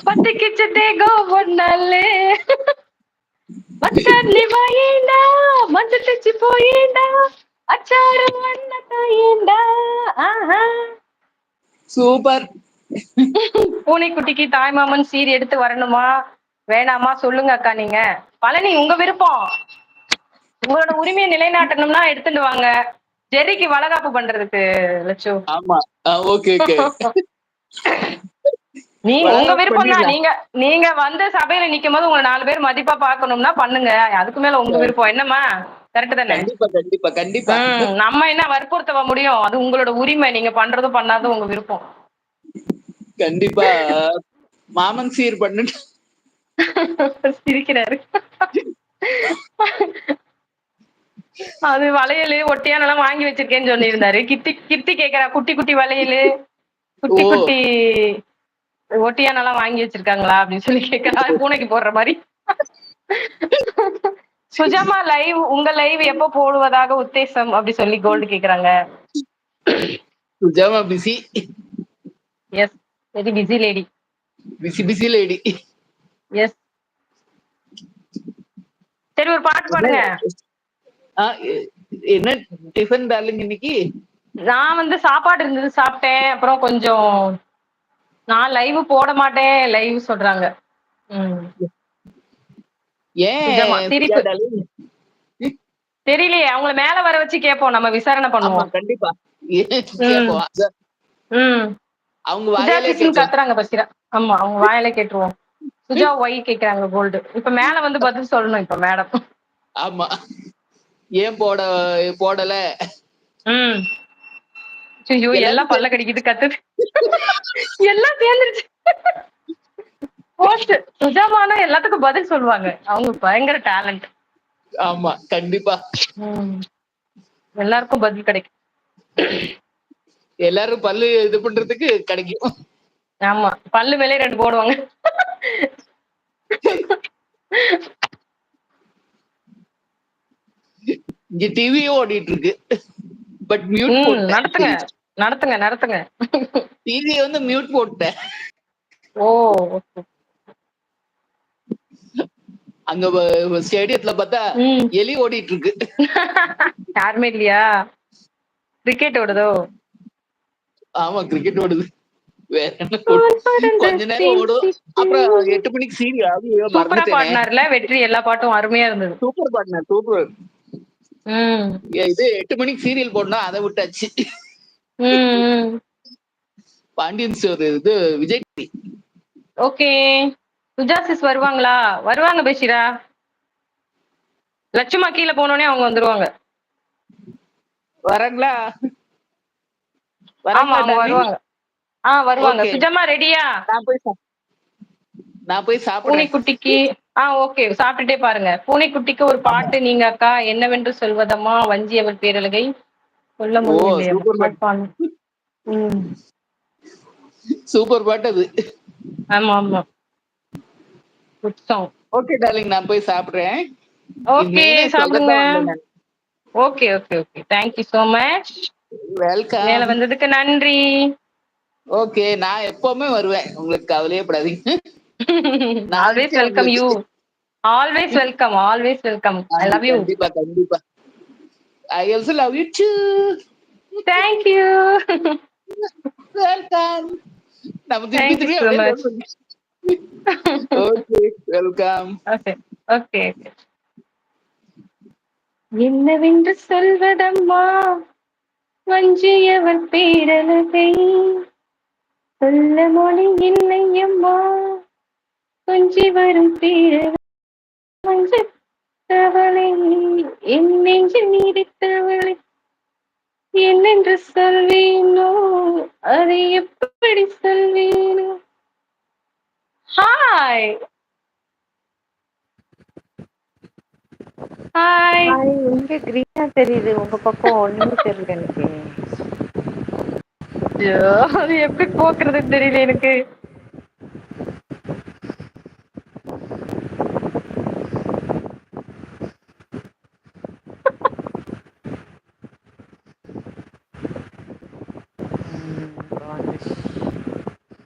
பத்திக்கிச்சு தேகம் ஒன்னாலே மச்சான் வாயேண்டா மஞ்சள் தச்சு போயேண்டா அச்சாரம் வண்ண தாயேண்டா. ஆஹா. சூப்பர். பூனைக்குட்டிக்கு தாய்மாமன் சீர் எடுத்து வரணுமா வேணாமா சொல்லுங்க அக்கா. நீங்க பழனி உங்க விருப்பம். உங்களோட உரிமையை நிலைநாட்டணும்னா எடுத்துட்டு வாங்க. ஜெர்ரிக்கு வளகாப்பு பண்றதுக்கு லட்சு. ஆமா. Okay okay. நீங்க உங்க விருப்பம் தான். பண்ணிடலாம். நீங்க நீங்க வந்து சபையில நிக்கும் போது உங்க 4 பேர் மதிப்பா பாக்கணும்னா பண்ணுங்க. அதுக்கு மேல உங்க விருப்பம். என்னம்மா கரெக்ட் தானே? கண்டிப்பா கண்டிப்பா கண்டிப்பா. நம்ம என்ன வற்புறுத்தவ முடியும்? அது உங்களோட உரிமை. நீங்க பண்றதும் பண்ணாதும் உங்க விருப்பம். கண்டிப்பா மாமன் சீர் பண்ணு. சிரிக்கிறாரு. அது வளையலு ஒட்டியானெல்லாம் வாங்கி வச்சிருக்கேன்னு சொல்லியிருந்தாரு. கிர்த்தி கேக்குறா குட்டி குட்டி வளையலு குட்டி ஓ குட்டி ஒட்டியானெல்லாம் வாங்கி வச்சிருக்காங்களா அப்படின்னு சொல்லி கேக்குறா. பூனைக்கு போடுற மாதிரி. சுஜாமா லைவ் உங்க லைவ் எப்போ போடுவதாக உத்தேசம் அப்படி சொல்லி கோல்டு கேக்குறாங்க. சுஜாமா busy. Yes very busy lady. Busy busy lady. Yes. சரி ஒரு பாட்டு பாடுங்க. என்ன டிஃபன் டார்லிங் இன்னைக்கு? நான் வந்து சாப்பாடு இருந்தது சாப்பிட்டேன். அப்புறம் கொஞ்சம் நான் லைவ் போட மாட்டேன் லைவ் சொல்றாங்க. சுஜாமா ஏன் பிரியா சிரிப்பு. டார்லிங்? தெரியலையே. அவங்கள மேல வர வச்சு கேட்போம். நம்ம விசாரணை ஆமா பண்ணுவோம். கண்டிப்பா கேப்போம். அவங்க சுஜா வாயாலே சிஸ்ன்னு கேட்கலாம். கத்துறாங்க பசிரா. ஆமா அவங்க வாயாலே கேட்டுருவோம். சுஜா ஒய் கேக்குறாங்க கோல்டு. இப்ப மேல வந்து பதில் சொல்லணும் இப்ப மேடம். ஆமா. ஏன் போடல? ஐயோ எல்லாம் எல்லாரும் பல்ல கடிக்கிட்டு கத்துது. எல்லாம் சேர்ந்துருச்சு. போஸ்ட் சுஜாமானா எல்லாத்துக்கும் பதில் சொல்லுவாங்க. அவங்க பயங்கர டேலண்ட். ஆமா கண்டிப்பா. எல்லாருக்கும் பதில் கிடைக்கும். எல்லாரும் பல்லு இது பண்றதுக்கு கிடைக்கும். ஆமா பல்லு மேலே 2 போடுவாங்க. இங்க டிவியும் ஓடிட்டு இருக்கு. பட் மியூட் போட்டேன். நடத்துங்க நடத்துங்க நடத்துங்க. டிவியை வந்து மியூட் போட்டேன். ஓ அங்க ஸ்டேடியத்துல பார்த்தா எலி ஓடிட்டு இருக்கு. யாருமே இல்லையா? கிரிக்கெட் ஓடுதோ? ஆமா கிரிக்கெட் ஓடுது. வேற என்ன கொஞ்ச நேரம் ஓடும். அப்புறம் 8 மணிக்கு சீரியல் சூப்பரா மறந்துட்டேனே. பாடினார்ல வெற்றி. எல்லா பாட்டும் அருமையா இருந்தது. Super partner super. இது 8 மணிக்கு சீரியல் போடணும் அதை விட்டாச்சு. பாண்டியன் ஸ்டோர் இது விஜய். ஓகே சுஜா சிஸ் வருவாங்களா? வருவாங்க பேசிரா. லட்சுமா கீழே போனோடனே அவங்க வந்துருவாங்க. வராங்களா? ஆமா அவங்க வருவாங்க. வருவாங்க. சுஜாமா ரெடியா? நான் போய் சாப்பிடுறேன். பூனைக்குட்டிக்கு ஓகே சாப்பிட்டுட்டே பாருங்க. பூனைக்குட்டிக்கு ஒரு பாட்டு நீங்க அக்கா. என்னவென்று சொல்வதம்மா வஞ்சி அவர் பேரழகை சொல்ல ஓ முடியலையம்மா. சூப்பர் பாட்டு. சூப்பர் பாட்டு அது. ஆமா ஆமா குட் சாங். ஓகே டார்லிங் நான் போய் சாப்பிடுறேன். ஓகே சாப்பிடுங்க. Okay okay okay thank you so much. Welcome. மேல வந்ததுக்கு நன்றி. ஓகே நான் எப்பவுமே வருவேன். உங்களுக்கு கவலையே படாதீங்க. Always welcome you. Always welcome always welcome. I love you. கண்டிப்பா கண்டிப்பா. I also love you too. Thank you. Welcome. நம்ம திருப்பி திருப்பி அப்படியே லவ் பண்ணி. Okay welcome. Okay okay. என்னவென்று சொல்வதம்மா வஞ்சியவர் பேரழகை சொல்ல மொழி இல்லை அம்மா கொஞ்சி வரும் பேரவளை என் நெஞ்சில் நீடித்தவளை என்னென்று சொல்வேனோ அதை எப்படி சொல்வேனோ. Hi hi. எங்க கிரீனா தெரியுது உங்க பக்கம் ஒண்ணுமே தெரியல எனக்கு. அது எப்படி போக்குறதுன்னு தெரியல எனக்கு.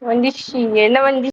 வந்துச்சு என்ன வந்துச்சு